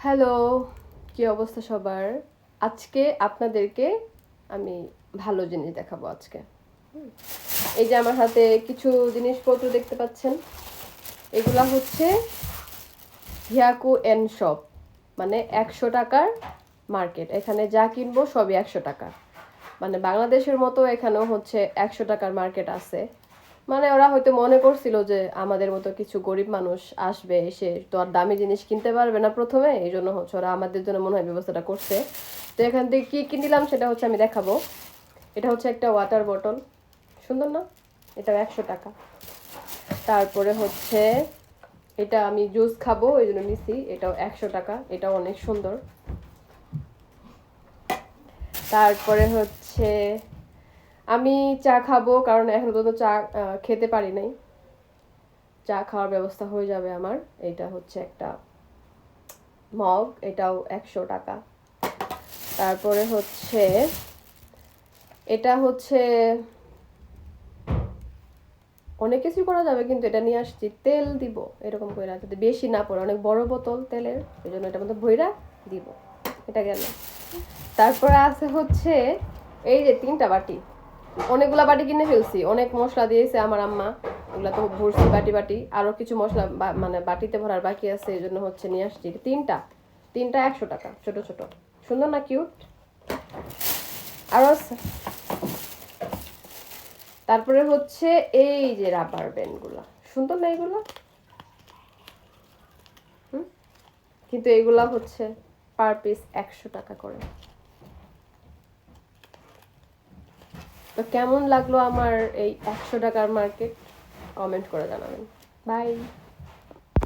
Hello, কি অবস্থা সবার? আজকে আপনাদেরকে আমি ভালো জিনিস দেখাবো আজকে। এই যে আমার হাতে কিছু জিনিসপত্র দেখতে পাচ্ছেন, এগুলা হচ্ছে হিয়াকু এন শপ, মানে 100 টাকার মার্কেট। এখানে যা কিনবো সবই 100 টাকা। মানে বাংলাদেশের মতো এখানেও হচ্ছে 100 টাকার মার্কেট আছে। মানে ওরা হয়তো মনে করছিল যে আমাদের মতো কিছু গরিব মানুষ আসবে, এসে তো আর দামি জিনিস কিনতে পারবে না প্রথমে, এই জন্য হচ্ছে ওরা আমাদের জন্য মনে হয় ব্যবস্থাটা করছে। তো এখান থেকে কী কিনলাম সেটা হচ্ছে আমি দেখাবো। এটা হচ্ছে একটা ওয়াটার বটল, সুন্দর না? এটাও 100 টাকা। তারপরে হচ্ছে এটা আমি জুস খাবো এই জন্য নিছি, এটাও 100 টাকা, এটাও অনেক সুন্দর। তারপরে হচ্ছে আমি চা খাবো, কারণ এখন পর্যন্ত চা খেতে পারি নাই, চা খাওয়ার ব্যবস্থা হয়ে যাবে আমার। এটা হচ্ছে একটা মগ, এটাও 100 টাকা। তারপরে হচ্ছে এটা হচ্ছে অনেক কিছু করা যাবে, কিন্তু এটা নিয়ে আসছি তেল দিব এরকম করে, যাতে বেশি না পড়ে, অনেক বড় বোতল তেলের, এই জন্য এটার মধ্যে ভইরা দিব। এটা গেল। তারপরে আছে হচ্ছে এই যে 3টা বাটি, অনেকগুলা বাটি কিনে ফেলছি, অনেক মশলা দিয়েছে আমার আম্মা, ওগুলা তো ভরছি বাটি বাটি, আরও কিছু মশলা মানে বাটিতে ভরার বাকি আছে, এই জন্য হচ্ছে নিয়ে আসছি। তিনটা তিনটা 100 টাকা, ছোট ছোট, সুন্দর না, কিউট? আরও আছে। তারপরে হচ্ছে এই যে রাবার ব্যান্ডগুলো, সুন্দর না এগুলো? কিন্তু এগুলা হচ্ছে পার পিস 100 টাকা করে। তো কেমন লাগলো আমার এই 100 টাকার মার্কেট, কমেন্ট করে জানাবেন। বাই।